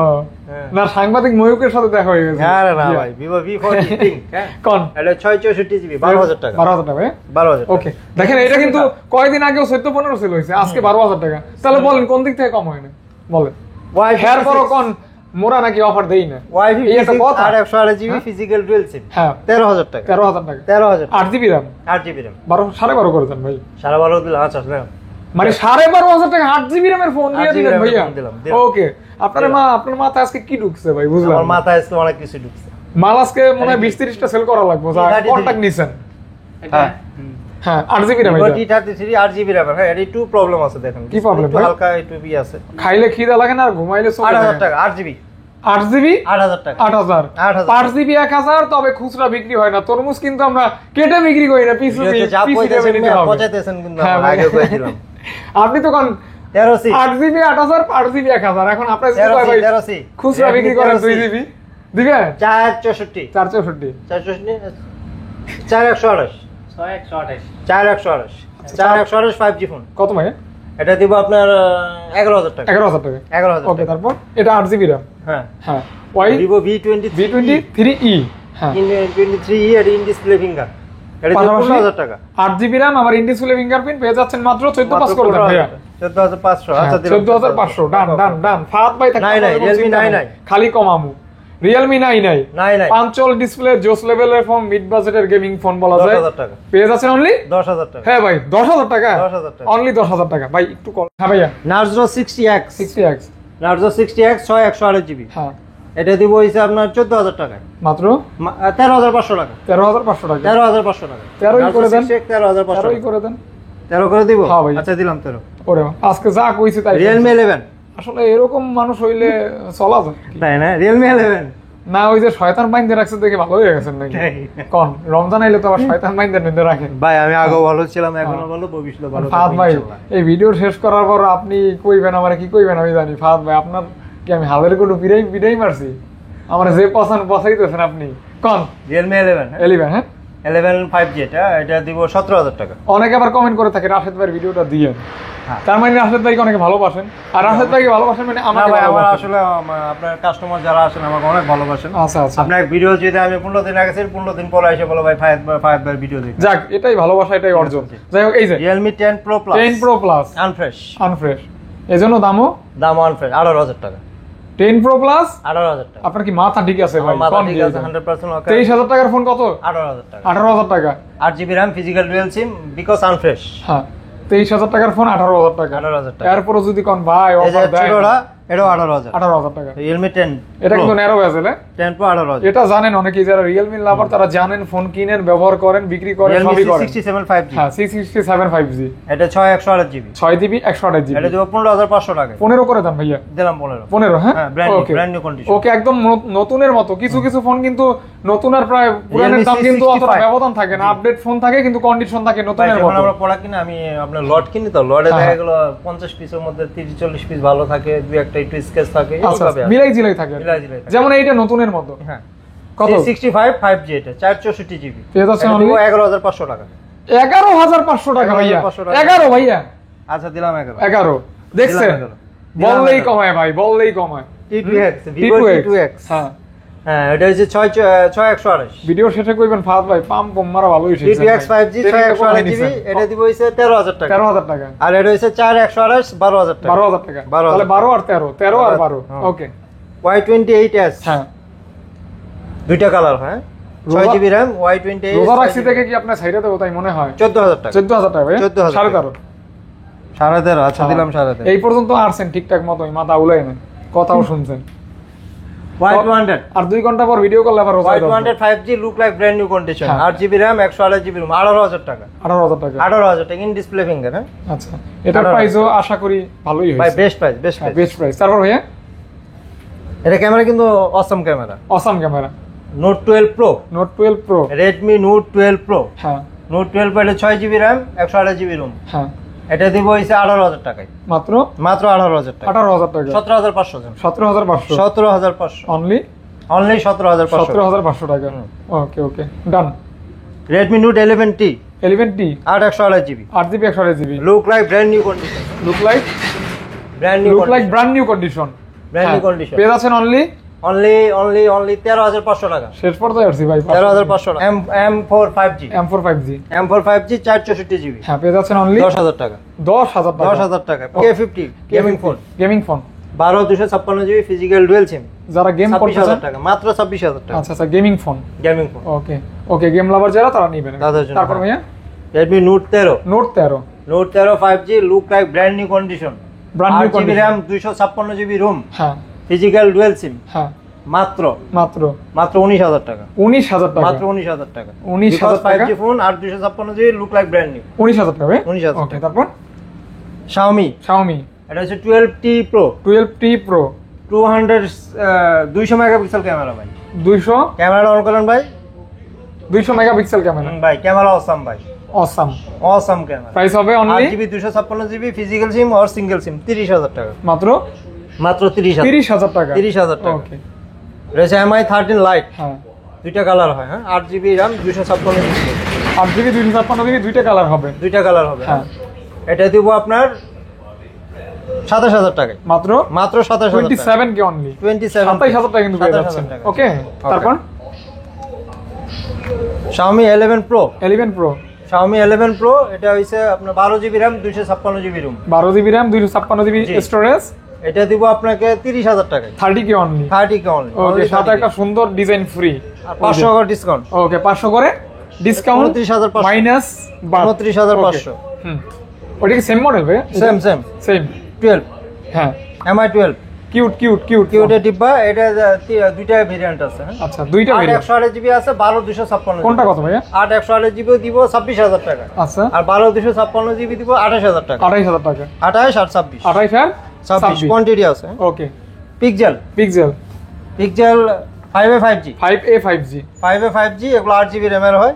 S2: হ্যাঁ।
S1: না সাংবাদিক ময়ূকের সাথে দেখা হয়ে গেছে
S2: হ্যাঁ না
S1: জি।
S2: ভাই Vivo V40 Think হ্যাঁ
S1: কোন
S2: এটা 664 জিবি 12,000 টাকা
S1: 12,000 টাকা
S2: 12,000
S1: ওকে দেখেন এটা কিন্তু কয়েকদিন আগেও 14-15 সেল হয়েছে আজকে 12,000 টাকা তাহলে বলেন কোন দিক থেকে কম হয় না বলেন হেয়ার পরও কোন মোরা নাকি অফার দেই না এই একটা কথা
S2: 8 জিবি ফিজিক্যাল ডুয়াল সিম
S1: হ্যাঁ
S2: 13,000 টাকা
S1: 13,000 টাকা
S2: 13,000
S1: 8 জিবি RAM
S2: 8 জিবি RAM
S1: 12 করে দেন ভাই
S2: 12.5 দিলে আচ্ছা
S1: মানে 12,500 টাকা 8 জিবি RAM এর ফোন দিয়ে
S2: 8 GB
S1: দিলেন
S2: RAM এর
S1: ভাইয়া
S2: ফোন দিলাম।
S1: ওকে আপনার মাথা আজকে কি ঢুকছে ভাই বুঝলাম
S2: আমার
S1: না।
S2: মাথায় আজকে অনেক কিছু ঢুকছে
S1: মাল আজকে মনে হয় 20-30টা সেল করা লাগবে যা
S2: 33
S1: কন্টাক্ট নিছেন
S2: হ্যাঁ
S1: হ্যাঁ 8 জিবি RAM
S2: Vivo
S1: এটা
S2: T33 8 জিবি RAM হ্যাঁ এর একটু প্রবলেম আছে দেখেন
S1: কি problem
S2: একটু
S1: ভাই?
S2: হালকা একটু বি আছে
S1: খাইলে খিদা লাগে না আর ঘুমাইলে চোখ
S2: 8,000 টাকা 8 জিবি
S1: 8 জিবি
S2: 8,000 টাকা
S1: 8,000
S2: 8,000
S1: 5 জিবি 1,000 তবে খুচরা বিক্রি হয় না তরমুজ কিন্তু আমরা কেটে বিক্রি করি না পিস
S2: ভিডিওতে যা পৌঁছাইতেছেন কিন্তু
S1: হ্যাঁ,
S2: আমরা আগে কই দিলাম
S1: আপনি তো কোন
S2: 13C
S1: 8 জিবি 8,000 5 জিবি 1,000 এখন আপনার যদি কয়
S2: 13C
S1: ভাই
S2: 13C
S1: খুচরা বিক্রি করেন 2 জিবি দিবে
S2: 464
S1: 464
S2: 428 5G ফোন
S1: কত ভাই
S2: এটা দিব আপনার 11,000 টাকা
S1: 11,000 টাকা
S2: 11,000
S1: ওকে তারপর এটা 8 জিবি RAM
S2: হ্যাঁ
S1: হ্যাঁ ওয়াই
S2: Vivo V23
S1: V23e হ্যাঁ
S2: 23 এর ইন ডিসপ্লে ফিঙ্গার এটা দিব
S1: পাশাপাশি
S2: 15,000 টাকা
S1: 8 জিবি RAM আবার ইনডিসপ্লে ফিঙ্গারপ্রিন্ট পেয়ে যাচ্ছেন মাত্র 14,500 করে দেন ভাইয়া
S2: 14,500 আচ্ছা দিলাম
S1: 14,500 ডান ডান ডান ফাহাদ ভাই থাকতে
S2: নাই, নাই,
S1: কোনো
S2: Realme
S1: চিন্তা
S2: নাই,
S1: নাই।
S2: নাই।
S1: খালি কমামু Realme নাই
S2: নাই।
S1: পাঁচল ডিসপ্লে জোস লেভেলের ফোন মিড বাজেটের গেমিং ফোন বলা যায়
S2: 10,000 টাকা
S1: পেয়ে যাচ্ছেন অনলি
S2: 10,000 টাকা
S1: হ্যাঁ ভাই 10,000 টাকা
S2: 10,000 টাকা।
S1: অনলি 10,000 টাকা ভাই একটু কল হ্যাঁ ভাইয়া
S2: Narzo 60X
S1: 60x
S2: Narzo 60X 128 GB
S1: হ্যাঁ
S2: এটা দিব হইছে আপনার 14,000 টাকা
S1: মাত্র
S2: 13,500 টাকা
S1: 13,500 টাকা
S2: 13,500 টাকা
S1: 13 করে দেন
S2: 13,500
S1: 13 করে দেন
S2: 13 করে দিব
S1: হ্যাঁ ভাই।
S2: আচ্ছা দিলাম 13
S1: ওরে আজকে যা কইছি তাই
S2: Realme 11
S1: আসলে এরকম মানুষ হইলে চলা যায়
S2: তাই না Realme 11
S1: না ওই যে শয়তান বাইন্দে রাখছে দেখে ভালো হয়ে গেছেন নাকি কোন রমজান আইলে তো আবার শয়তান বাইন্দে নিতে রাখেন
S2: ভাই আমি আগেও ভালো ছিলাম এখনো ভালো ভবিষ্যতে ভালো
S1: ফাহাদ
S2: থাকবো
S1: ভাই
S2: ইনশাআল্লাহ।
S1: এই ভিডিও শেষ করার পর আপনি কইবেন আমার কি কইবেন আমি জানি ফাহাদ ভাই আপনার কি আমি হালের কোনো বিড়াই মারছি আমার যে পছাইতেছেন আপনি কোন
S2: Realme 11 হ্যাঁ?
S1: 11 হ্যাঁ
S2: 11 5G এটা দিব 17,000 টাকা
S1: অনেকে আবার কমেন্ট করে থাকে রাশেদ ভাইয়ের ভিডিওটা দিয়ে
S2: হ্যাঁ।
S1: তার মানে রাশেদ ভাইকে অনেকে ভালোবাসেন আর রাশেদ ভাইকে ভালোবাসেন মানে
S2: না
S1: আমাকে
S2: ভাই আমার
S1: ভালোবাসেন।
S2: আসলে আপনার কাস্টমার যারা আছেন আমাকে অনেক ভালোবাসেন
S1: আচ্ছা আচ্ছা
S2: আপনার ভিডিও যদি আমি 15 দিন আগে 15 দিন পরে এসে বলো ভাই ফায়াদ ভাই ভিডিও দেখি
S1: যাক এটাই ভালোবাসা এটাই অর্জন যাই হোক এই যে
S2: Realme 10 Pro Plus
S1: 10 Pro Plus
S2: আনফ্রেশ
S1: আনফ্রেশ এজন্য দামও
S2: দাম আনফ্রেশ 18,000 টাকা
S1: 10 Pro Plus
S2: 18,000 টাকা
S1: আপনার কি মাথা ঠিক আছে ভাই
S2: আমার মাথা
S1: কোন
S2: ঠিক
S1: দিয়ে
S2: আছে
S1: দেন?
S2: 100% ওকে
S1: 23,000 টাকার ফোন কত
S2: 18,000 টাকা
S1: 18,000 টাকা
S2: 8GB RAM physical dual SIM because আনফ্রেশ
S1: হ্যাঁ 23,000 টাকার ফোন 18,000 টাকা
S2: 18,000 টাকা
S1: এরপরও যদি কোন ভাই
S2: এই যে
S1: অফার দেয়
S2: ছোটটা এটাও 18,000
S1: 18,000 টাকা
S2: Realme 10
S1: এটা কিন্তু ন্যারো বেজেল
S2: 10 Pro 18,000
S1: এটা জানেন অনেকেই যারা রিয়েলমি লাভার তারা জানেন ফোন কিনেন ব্যবহার করেন বিক্রি করেন
S2: Realme
S1: সবই করেন
S2: C67 5G
S1: হ্যাঁ 667 5G
S2: এটা 128GB
S1: 6 জিবি 128 জিবি
S2: এটা দিব 15,500 টাকা
S1: 15 করে দেন ভাইয়া
S2: দিলাম 15
S1: 15 হ্যাঁ
S2: হ্যাঁ, brand new,
S1: ওকে
S2: brand new condition।
S1: ওকে একদম নতুনের মতো কিছু কিছু ফোন কিন্তু নতুন আর প্রায় পুরানের দাম কিন্তু অতটা ব্যবধান থাকে না, আপডেট ফোন থাকে কিন্তু কন্ডিশন থাকে নতুনের মতো।
S2: আমরা প্রোডাক্ট কিনে আমি আপনার লট কিনি তো, লটে দেখা গেল 50 পিসের মধ্যে 30-40 পিস ভালো থাকে, দুই একটা একটু স্কেচ থাকে, এইভাবে
S1: মিলাই জিলাই থাকে যেমন এইটা নতুনের মতো।
S2: হ্যাঁ
S1: কত?
S2: 65 5G, এটা 464 জিবি,
S1: এটা হচ্ছে অনলি
S2: 11500 টাকা।
S1: 11500 টাকা ভাইয়া, 11 ভাইয়া,
S2: আচ্ছা দিলাম
S1: 11 দেখছেন, বললেই কমায় ভাই, বললেই কমায়।
S2: T2X, Vivo T2X,
S1: হ্যাঁ
S2: হ্যাঁ এটা হচ্ছে 6128।
S1: ভিডিও শেষে কইবেন ফাহাদ ভাই পাম পম মারা ভালো হইছে।
S2: T2X 5G 6128 জিবি, এটা দিব হইছে 13000 টাকা।
S1: 13000 টাকা।
S2: আর এটা হইছে 4128 12000 টাকা।
S1: 12000 টাকা, তাহলে 12 আর 13, 13 আর 12। ওকে।
S2: Y28s,
S1: হ্যাঁ
S2: দুইটা কালার, হ্যাঁ 6GB RAM, Y28।
S1: রোজা রাখছি থেকে কি আপনার সাইডে দেবো তাই মনে হয়?
S2: 14000 টাকা।
S1: 14000 টাকা ভাই,
S2: 14,000
S1: 13.5।
S2: 13.5, আচ্ছা দিলাম 13.5।
S1: এই পর্যন্ত আসছেন ঠিকঠাক মতোই, মাথা উলাই না, কথাও শুনছেন।
S2: Y200
S1: আর 2 ঘন্টা পর ভিডিও করলে আবার রোজা
S2: Y200 5G, look like brand new condition, 8GB RAM 128GB ROM, 18000 টাকা।
S1: 18000 টাকা।
S2: 18000 টাকা ইন ডিসপ্লে ফিঙ্গার। হ্যাঁ
S1: আচ্ছা, এটার প্রাইসও আশা করি ভালোই
S2: ভাই,
S1: হইছে।
S2: Best price, best price,
S1: best price. তারপর ভাইয়া
S2: এটা ক্যামেরা কিন্তু awesome camera.
S1: Awesome camera.
S2: Note 12 Pro,
S1: Note 12 Pro,
S2: Redmi Note 12 Pro,
S1: হ্যাঁ
S2: Note 12 Pro, এটা 6GB RAM 128GB ROM,
S1: হ্যাঁ
S2: এটা দিব হইছে 18000 টাকায়,
S1: মাত্র
S2: মাত্র 18000 টাকা।
S1: 18000 টাকা।
S2: 17500 জন,
S1: 17500,
S2: 17500
S1: অনলি
S2: অনলি 17500
S1: 17500 টাকা। ওকে ওকে ডান।
S2: Redmi Note 11T,
S1: 11T,
S2: 8/128GB,
S1: 8GB 128GB,
S2: look like brand new condition,
S1: look like
S2: brand new condition,
S1: brand new condition.
S2: brand new condition,
S1: পেয়ে যাচ্ছেন অনলি
S2: only 13500 টাকা।
S1: শেষ পর্যায়ে আসছি ভাই,
S2: 13500 টাকা। M4 5G,
S1: M4 5G,
S2: M4 5G 464GB,
S1: হ্যাঁ পেয়ে যাচ্ছেন অনলি
S2: 10000 টাকা।
S1: 10000 টাকা।
S2: 10000 টাকা। K50 gaming phone,
S1: gaming phone,
S2: 12256GB physical dual SIM,
S1: যারা গেম
S2: 26000
S1: করতেছেন।
S2: টাকা, মাত্র 26000 টাকা।
S1: আচ্ছা আচ্ছা, গেমিং ফোন,
S2: গেমিং ফোন।
S1: ওকে ওকে, গেম লাভার যারা তারা নেবেন।
S2: তাদের জন্য,
S1: তারপর ভাইয়া
S2: Redmi Note 13,
S1: Note 13,
S2: Note 13 5G, look like brand new condition,
S1: brand new
S2: 8GB
S1: condition,
S2: RAM 256GB ROM,
S1: হ্যাঁ
S2: ফিজিক্যাল ডুয়াল সিম,
S1: হ্যাঁ
S2: মাত্র
S1: মাত্র
S2: 19000 টাকা।
S1: 19000 টাকা,
S2: মাত্র 19000 টাকা।
S1: 19000 টাকা।
S2: 5G phone 856GB, look like brand new,
S1: 19000 টাকা ভাই।
S2: 19000
S1: ওকে, তারপর
S2: Xiaomi,
S1: Xiaomi
S2: এটা হচ্ছে 12T Pro,
S1: 12T Pro,
S2: 200 megapixel camera ভাই।
S1: 200
S2: ক্যামেরা অন করেন ভাই।
S1: 200 মেগাপিক্সেল ক্যামেরা,
S2: ভাই ক্যামেরা অসাম ভাই,
S1: অসাম।
S2: Awesome camera.
S1: প্রাইস হবে only
S2: 8GB 256GB physical SIM আর সিঙ্গেল সিম, 30000 টাকা।
S1: মাত্র
S2: মাত্র 30000
S1: 30000 টাকা।
S2: 30000 টাকা।
S1: ওকে,
S2: রয়েছে MI 13 Lite,
S1: হ্যাঁ
S2: দুইটা কালার হয়, হ্যাঁ 8GB RAM 256GB,
S1: 8GB 256GB, দুইটা কালার হবে।
S2: দুইটা কালার হবে।
S1: হ্যাঁ,
S2: এটা দিব আপনার 27000 টাকায়,
S1: মাত্র
S2: মাত্র 27000 টাকা।
S1: 27 কে অনলি
S2: 27
S1: 27000 টাকা কিন্তু পেয়ে
S2: 27,000
S1: যাচ্ছেন।
S2: টাকা।
S1: ওকে, তারপর
S2: Xiaomi 11 Pro,
S1: 11 Pro,
S2: Xiaomi 11 Pro, এটা হইছে আপনার 12GB RAM 256GB ROM,
S1: 12GB RAM 256GB
S2: জি।
S1: স্টোরেজ,
S2: এটা দিব আপনাকে 30000 টাকায়,
S1: 30 কে অনলি।
S2: 30 কে অনলি।
S1: ওকে, সাথে একটা সুন্দর ডিজাইন ফ্রি,
S2: আর 500 টাকা ডিসকাউন্ট।
S1: ওকে 500 করে ডিসকাউন্ট,
S2: 29,500
S1: মাইনাস
S2: 29,500।
S1: হুম, ওটা কি সেম মডেল ভাই?
S2: সেম
S1: সেম
S2: 12,
S1: হ্যাঁ,
S2: MI 12
S1: কিউট কিউট কিউট
S2: কিউটে ডিব্বা। এটা দুইটা ভেরিয়েন্ট আছে, হ্যাঁ
S1: আচ্ছা, দুইটা
S2: 8
S1: ভেরিয়েন্ট।
S2: 128GB আছে, 12 256GB।
S1: কোনটা কত ভাইয়া?
S2: 8 128GB দিব 26000 টাকা,
S1: আচ্ছা,
S2: আর 12 256GB দিব 28000 টাকা।
S1: 28000 টাকা,
S2: 28 আর 26,
S1: 28 আর
S2: 26 কোয়ান্টিটি আছে।
S1: ওকে,
S2: pixel,
S1: pixel
S2: 5A 5G,
S1: 5A 5G,
S2: 5A 5G, এগুলো 8GB RAM এর হয়,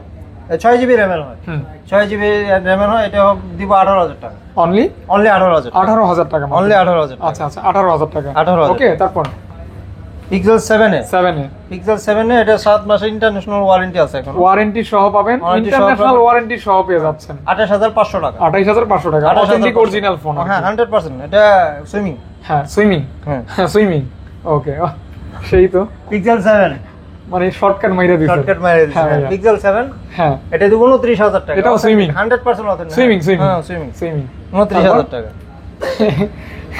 S2: 6GB RAM এর হয়,
S1: হুম,
S2: 6GB RAM এর হয়। এটা দিব 18000 টাকা,
S1: অনলি
S2: অনলি 18000 টাকা,
S1: 18000 টাকা,
S2: অনলি 18000 টাকা।
S1: আচ্ছা আচ্ছা, 18000 টাকা।
S2: 18,000
S1: ওকে, তারপর
S2: pixel 7A,
S1: 7A
S2: pixel 7A, এটা 7 মাসের ইন্টারন্যাশনাল ওয়ারেন্টি আছে এখন,
S1: ওয়ারেন্টি সহ পাবেন,
S2: Warranty সহ
S1: ইন্টারন্যাশনাল
S2: পাবেন।
S1: ওয়ারেন্টি সহ পেয়ে যাচ্ছেন
S2: 28500 টাকা,
S1: 28500 টাকা,
S2: 28,500
S1: অথেন্টিক অরিজিনাল ফোন।
S2: হ্যাঁ 100%। এটা সুইমিং,
S1: হ্যাঁ, সুইমিং,
S2: হ্যাঁ
S1: হ্যাঁ সুইমিং। ওকে, সেই তো
S2: পিক্সেল 7
S1: মানে শর্টকাট মাইরা দিছে।
S2: শর্টকাট মেরে দিছে।
S1: হ্যাঁ ভাইয়া।
S2: পিক্সেল 7,
S1: হ্যাঁ,
S2: এটা দিব 29000 টাকা।
S1: এটাও swimming?
S2: 100% অথেন্টিক।
S1: সুইমিং সুইমিং
S2: হ্যাঁ সুইমিং,
S1: সুইমিং
S2: 29000 টাকা।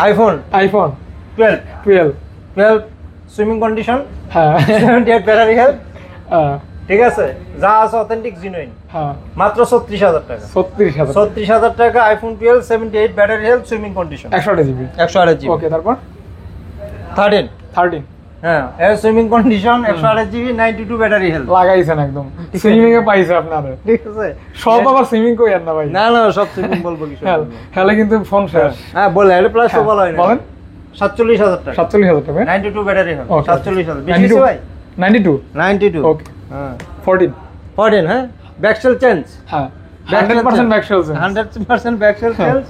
S2: আইফোন
S1: আইফোন
S2: 12,
S1: 12,
S2: সুইমিং কন্ডিশন,
S1: হ্যাঁ
S2: 78 ব্যাটারি হেলথ,
S1: হ্যাঁ,
S2: ঠিক আছে, যা আছে অথেন্টিক জেনুইন,
S1: হ্যাঁ,
S2: মাত্র 36000 টাকা।
S1: 36000
S2: 36000 টাকা iPhone 12, 78 battery health, swimming condition,
S1: 128 GB.
S2: 128GB।
S1: ওকে, তারপর
S2: 13,
S1: 13
S2: হ্যাঁ এর swimming condition, 128GB, 92 battery health.
S1: লাগাইছেন একদম, সুইমিং এ পাইছে আপনারে।
S2: ঠিক আছে,
S1: সব আবার সুইমিং কইেন না ভাই,
S2: না না সব সুইমিং বলবো কি
S1: হ্যাঁ হ্যালে কিন্তু ফোন শেষ।
S2: হ্যাঁ বলে এটা প্লাস তো বলা হয় না।
S1: বলেন
S2: 47000 টাকা,
S1: 47000 টাকা,
S2: 92 ব্যাটারি হেলথ,
S1: Okay.
S2: 47000 বেশি হইছে ভাই,
S1: 92
S2: 92।
S1: ওকে,
S2: হ্যাঁ
S1: 14
S2: 14 হ্যাঁ ব্যাকসেল চেঞ্জ
S1: হ্যাঁ 100% ব্যাক সেলস
S2: 100% ব্যাকসেল চেঞ্জ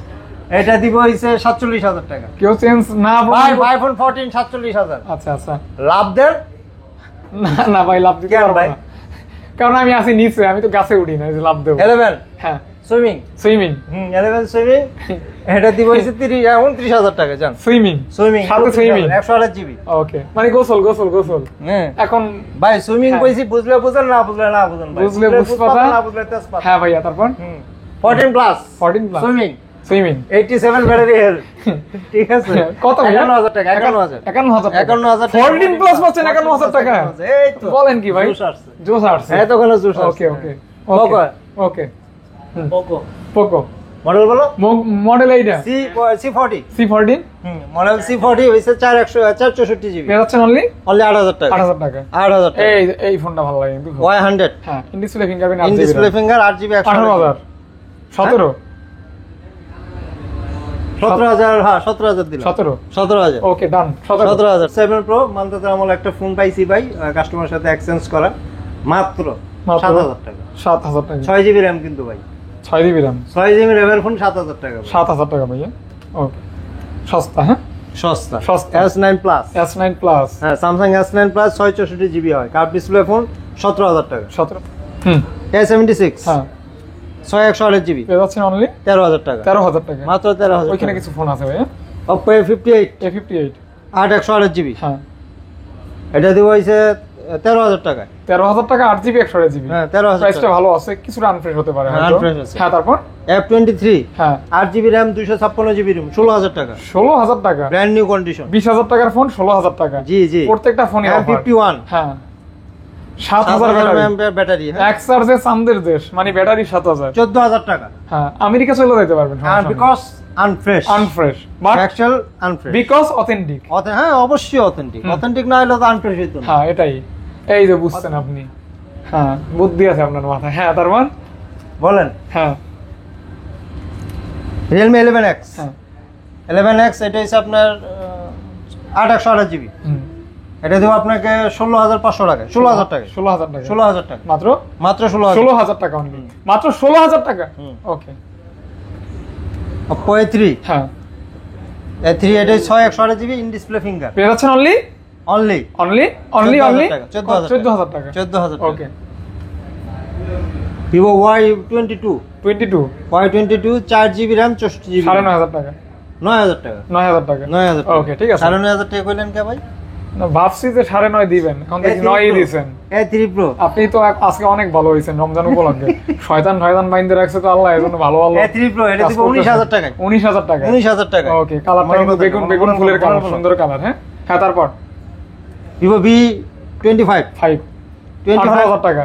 S2: এটা দিব হইছে 47000 টাকা
S1: কেউ চেঞ্জ না
S2: ভাই আইফোন 14 47000
S1: আচ্ছা আচ্ছা
S2: লাভ দেন
S1: না না ভাই লাভ দিতে
S2: কেন
S1: পারবো
S2: ভাই?
S1: না কারণ আমি আছি নিচে আমি তো গাছে উঠি না যে লাভ দেবো
S2: 11
S1: হ্যাঁ
S2: সুইমিং
S1: সুইমিং
S2: 11 সুইমিং এটা দিব হইছে 29000 টাকা জান
S1: সুইমিং
S2: সুইমিং
S1: সাথে সুইমিং
S2: 128 জিবি
S1: ওকে মানে গোসল গোসল গোসল
S2: হ্যাঁ
S1: এখন
S2: ভাই সুইমিং
S1: হ্যাঁ।
S2: কইছি বুঝলে বুঝেন না বুঝলে না বুঝেন ভাই
S1: বুঝলে বুঝপাতা
S2: না বুঝলে তেজপাতা
S1: হ্যাঁ ভাইয়া তারপর
S2: 14 plus
S1: 14 plus
S2: swimming
S1: swimming
S2: 87 battery health ঠিক আছে
S1: কত ভাইয়া
S2: 51000 টাকা 51000
S1: 51000
S2: 51000
S1: 14 প্লাস পাচ্ছেন 51000 টাকা
S2: এই তো
S1: বলেন কি ভাই
S2: জোশ আসছে।
S1: জোশ আসছে
S2: এই তো কোনো জোশ
S1: okay okay
S2: Poco
S1: okay
S2: Poco
S1: Poco
S2: model বলো
S1: মডেল এইটা
S2: C40
S1: C14
S2: মডেল C40 হইছে 464 জিবি
S1: পেয়ে যাচ্ছেন অনলি
S2: অনলি 8000 টাকা
S1: 8000 টাকা
S2: 8000 টাকা
S1: এই এই ফোনটা ভালো লাগে কিন্তু
S2: Y100
S1: হ্যাঁ in display fingerprint
S2: in display finger 8 GB
S1: 18000 17
S2: 17000 হ্যাঁ 17000 দিলাম 17000
S1: ওকে ডান
S2: 17000 7 প্রো মান্থতে আমল একটা ফোন পাইছি ভাই কাস্টমারের সাথে এক্সচেঞ্জ করা মাত্র 7000 টাকা
S1: 7000 টাকা
S2: 6 জিবি র‍্যাম কিন্তু ভাই
S1: 6 জিবি RAM
S2: 6 জিবি র‍্যামের ফোন 7000 টাকা ভাই।
S1: 7000 টাকা ভাইয়া ওকে সস্তা হ্যাঁ
S2: সস্তা
S1: সস্তা।
S2: S9 প্লাস
S1: S9 প্লাস
S2: হ্যাঁ স্যামসাং S9 প্লাস 664 জিবি হয় কার্ভ ডিসপ্লে ফোন 17000 টাকা
S1: 17 হুম
S2: A76
S1: হ্যাঁ
S2: 6128 জিবি
S1: পেয়ে যাচ্ছেন অনলি
S2: 13000 টাকা
S1: 13000 টাকা
S2: মাত্র 13000
S1: ওইখানে কিছু ফোন আছে ভাইয়া
S2: Oppo A58
S1: A58
S2: 8 জিবি
S1: হ্যাঁ
S2: এটা দিব হইছে 13000 টাকা
S1: 13000 টাকা 8 জিবি 128 জিবি
S2: হ্যাঁ 13000
S1: প্রাইসটা ভালো আছে কিছুটা আনফ্রেশ হতে পারে
S2: হ্যাঁ,
S1: হয়তো।
S2: unfresh আছে।
S1: হ্যাঁ তারপর
S2: F23
S1: হ্যাঁ
S2: 8 জিবি RAM 256 জিবি রুম 16000 টাকা
S1: 16000 টাকা
S2: ব্র্যান্ড নিউ কন্ডিশন
S1: 20000 টাকার ফোন 16000 টাকা
S2: জি জি
S1: প্রত্যেকটা ফোনই অফার
S2: M51
S1: হ্যাঁ 7000 ব্যাটারি
S2: ব্যাটারি
S1: এক চার্জে চান্দের দেশ মানে ব্যাটারি 7000
S2: 14000 টাকা
S1: হ্যাঁ আমেরিকা চলে যেতে পারবেন
S2: আর because unfresh
S1: unfresh but
S2: actual unfresh
S1: because authentic
S2: হ্যাঁ অবশ্যই অথেন্টিক অথেন্টিক না হলে তো আনফ্রেশ হইতো না
S1: হ্যাঁ এটাই এই যে বুঝছেন আপনি হ্যাঁ বুদ্ধি আছে আপনার মাথায় হ্যাঁ তারপর
S2: বলেন
S1: হ্যাঁ
S2: Realme 11X
S1: হ্যাঁ
S2: 11X এটা হচ্ছে আপনার 8 জিবি
S1: হুম
S2: এটা দেবো আপনাকে 16500 টাকা 16000 টাকা
S1: 16000 টাকা
S2: 16000 টাকা
S1: মাত্র
S2: মাত্র 16000
S1: 16000 টাকা অনলি মাত্র 16000 টাকা
S2: হুম।
S1: ওকে
S2: Oppo A3
S1: হ্যাঁ
S2: A3 এটা 6128 জিবি ইন ডিসপ্লে ফিঙ্গার
S1: পেয়ে যাচ্ছেন অনলি
S2: অনলি
S1: অনলি অনলি
S2: 14,000
S1: 14000 টাকা
S2: 14000 টাকা
S1: ওকে
S2: Vivo Y22
S1: 22
S2: Y22 4 GB RAM 64 GB
S1: 9500 টাকা
S2: 9000 টাকা
S1: 9000 টাকা
S2: 9000 টাকা
S1: ওকে ঠিক আছে
S2: 9500 টাকা কইলেন কে ভাই
S1: না ভাবছি যে 9.5 দিবেন এখন দেখি 9ই দিবেন
S2: A3 Pro
S1: আপনি তো আজকে অনেক ভালো হয়েছেন রমজান উপলক্ষে শয়তান বাইন্দে রাখছে তো আল্লাহ এজন্য ভালো ভালো
S2: A3 Pro এটা দিব 19000 টাকা
S1: 19000 টাকা
S2: 19000 টাকা
S1: ওকে কালারটা কিন্তু বেগুন ফুলের কালার সুন্দর কালার হ্যাঁ হ্যাঁ তারপর
S2: Vivo V25
S1: 5
S2: 25
S1: 18000 টাকা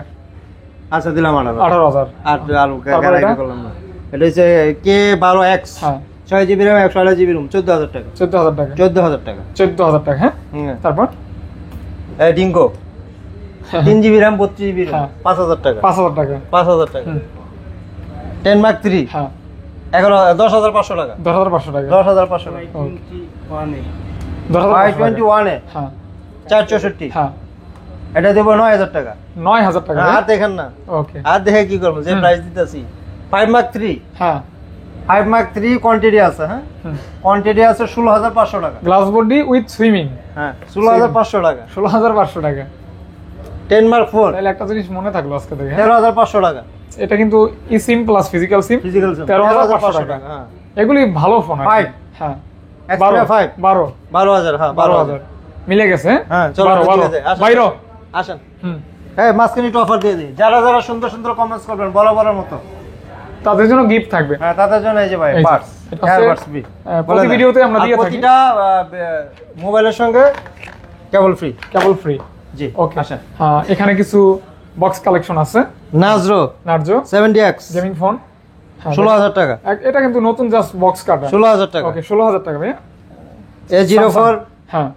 S2: আচ্ছা দিলাম
S1: 18000
S2: আর আলু
S1: তারপর
S2: গাড়ি
S1: এটা?
S2: করলাম না এটা হচ্ছে K12X
S1: হ্যাঁ
S2: 6 জিবি RAM 128 জিবি রুম 14000 টাকা
S1: 14000 টাকা
S2: 14000 টাকা
S1: 14000 টাকা হ্যাঁ তারপর
S2: dingo 3 GB RAM 32 GB ROM
S1: হ্যাঁ।
S2: 5000 টাকা
S1: 5000 টাকা
S2: 5000 টাকা
S1: হুম।
S2: 10 Mark 3
S1: হ্যাঁ
S2: 10500 টাকা
S1: 10500 টাকা
S2: 10500 টাকা
S1: 10500
S2: Y21 এ
S1: হ্যাঁ
S2: 464
S1: হ্যাঁ
S2: এটা দেব 9000 টাকা
S1: 9000 টাকা
S2: আর দেখেন না
S1: ওকে
S2: আর দেখে কি করব যে
S1: হুম।
S2: প্রাইস দিতেছি 5 Mark 3
S1: হ্যাঁ
S2: 5 Mark 3 কোয়ান্টিটি আছে হ্যাঁ কোয়ান্টিটি আছে 16500 টাকা
S1: গ্লাস বডি উইথ সুইমিং
S2: হ্যাঁ 16500 টাকা
S1: 16500 টাকা
S2: 10 Mark 4
S1: তাহলে একটা জিনিস মনে থাকলো আজকে দেখে
S2: 13500 টাকা
S1: এটা কিন্তু e SIM plus physical SIM
S2: physical SIM
S1: 13500 টাকা
S2: হ্যাঁ
S1: এগুলি ভালো ফোন আর কি।
S2: Five।
S1: হ্যাঁ
S2: Xperia 5
S1: 12
S2: 12000 হ্যাঁ
S1: 12000 মিলে গেছে
S2: হ্যাঁ চলো
S1: 12
S2: ঠিক আছে
S1: বাইরো
S2: আসেন
S1: হুম
S2: হ্যাঁ মাঝখানে একটু অফার দিয়ে দিই যারা যারা সুন্দর সুন্দর কমেন্টস করবেন বরাবরের মতো
S1: তাদের জন্য গিফট থাকবে
S2: হ্যাঁ তাদের জন্য এই যে ভাই
S1: এই যে,
S2: বার্স
S1: এটা হচ্ছে,
S2: বার্স বি
S1: প্রতি ভিডিওতে আমরা দিয়ে থাকি
S2: প্রতিটা মোবাইলের সঙ্গে কেবল ফ্রি
S1: কেবল ফ্রি
S2: জি
S1: ওকে
S2: আসেন
S1: হ্যাঁ এখানে কিছু বক্স কালেকশন আছে
S2: নাজরো
S1: নার্জো
S2: 70X
S1: গেমিং ফোন
S2: 16000 টাকা
S1: এটা কিন্তু নতুন জাস্ট বক্স কাটা
S2: 16000 টাকা
S1: ওকে 16000 টাকা ভাই
S2: A04
S1: হ্যাঁ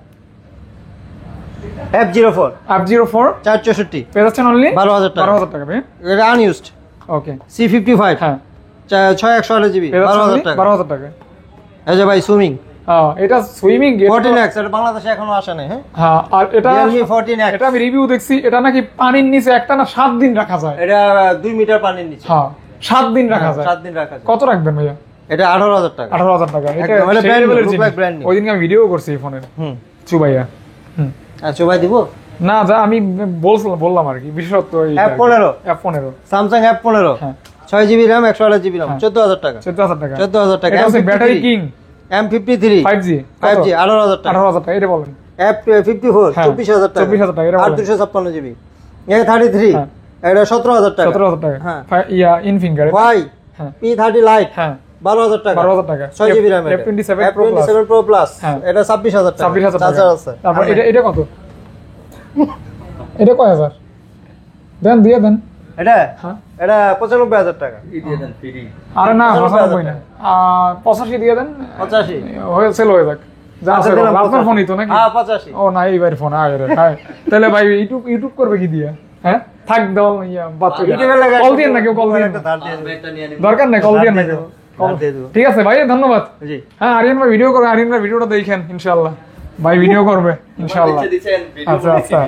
S2: F04
S1: F04
S2: 464
S1: পেয়ে যাচ্ছেন অনলি
S2: 12000 টাকা
S1: 12000 টাকা ভাই
S2: এটা আনইউজড
S1: ওকে
S2: C55
S1: হ্যাঁ
S2: 6128 জিবি
S1: পেয়ে যাচ্ছেন
S2: 12000
S1: only
S2: টাকা
S1: 12000 টাকা
S2: এই যে ভাই সুইমিং
S1: এটা সুইমিং গেট
S2: 14x, এটা বাংলাদেশে এখনো আসে নাই। হ্যাঁ,
S1: হ্যাঁ, আর এটা
S2: Realme 14x,
S1: এটা আমি রিভিউ দেখছি, এটা নাকি পানির নিচে একটা না 7 দিন রাখা যায়।
S2: এটা 2 মিটার পানির নিচে।
S1: হ্যাঁ, 7 দিন রাখা যায়।
S2: 7 দিন রাখা যায়।
S1: কত রাখবেন ভাইয়া?
S2: এটা 18,000 টাকা।
S1: 18,000 টাকা। এটা
S2: একদম, এটা
S1: সেই
S2: brand new,
S1: level এর
S2: look
S1: জিনিস।
S2: like brand new।
S1: ওইদিন আমি ভিডিও করছি এই ফোনের। ভাইয়া।
S2: আচ্ছা ভাই দিব
S1: না, যা আমি বললাম আর কি, বিশেষত্ব
S2: F15
S1: F15
S2: স্যামসাং F15
S1: হ্যাঁ
S2: 6GB RAM 128GB RAM 14,000 টাকা।
S1: 14,000 টাকা।
S2: 14,000 টাকা।
S1: এটা হচ্ছে ব্যাটারি কিং
S2: M53
S1: 5G
S2: 18,000 টাকা।
S1: 18,000 টাকা। এটা বলেন।
S2: F54
S1: হ্যাঁ,
S2: 24,000 টাকা।
S1: 24,000 টাকা, এটা
S2: আর
S1: বলেন।
S2: 256GB। A33
S1: হ্যাঁ।
S2: এটা 17,000 টাকা।
S1: 17,000 টাকা।
S2: হ্যাঁ।
S1: ইয়া ইনফিঙ্গার।
S2: Y
S1: হ্যাঁ।
S2: P30 Lite
S1: হ্যাঁ
S2: 12,000 টাকা।
S1: 12,000 টাকা।
S2: 6GB RAM এটা।
S1: F27 Pro Plus।
S2: F27 Pro Plus
S1: হ্যাঁ।
S2: এটা 26,000 টাকা।
S1: 26,000 টাকা।
S2: চার্জার আছে।
S1: তারপর এটা কত? এটা কয় হাজার? দেন, দিয়ে দেন।
S2: এটা
S1: হ্যাঁ।
S2: এটা 95,000 টাকা।
S1: আরে না,
S2: 95,000
S1: 95 না, 85 দিয়ে দেন।
S2: 85
S1: হয়ে সেল হয়ে যাক। যা আছে
S2: দিলাম
S1: আপনার
S2: 85
S1: ফোনই তো নাকি?
S2: হ্যাঁ 85।
S1: ও না, এইবার ফোন আরে ভাই, তাহলে ভাই ইউটিউব করবে কি দিয়ে? হ্যাঁ, থাক দাও, বাচ্চা
S2: ইউটিউবের লাগা
S1: কল দিয়েন না, কেউ কল দিয়েন
S2: একটা
S1: না।
S2: ধার দিয়ে দেব।
S1: দরকার নাই, কল দিয়েন না
S2: ধার
S1: কেউ।
S2: দিয়ে দেব, ধার দিয়ে দেব।
S1: ঠিক আছে ভাই, ধন্যবাদ।
S2: জি।
S1: হ্যাঁ, আরিয়ান ভাই ভিডিও করবে, আরিয়ান ভাই ভিডিওটা দেখেন ইনশাআল্লাহ। ভাই ভিডিও করবে ইনশাআল্লাহ। আচ্ছা আচ্ছা,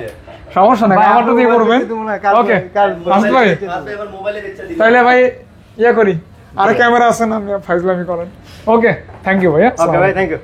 S1: সমস্যা নাই,
S2: ভাই,
S1: আমারটা দিয়ে
S2: আপনার
S1: করবেন।
S2: মোবাইলে মনে হয় কাল-
S1: ওকে,
S2: কাল-
S1: আসিফ ভাই তাহলে ভাই ইয়া করি, আর ক্যামেরা আছে না, আপনি ফাইজলামি করেন। ওকে, থ্যাংক ইউ ভাইয়া।
S2: ওকে ভাই, থ্যাংক ইউ।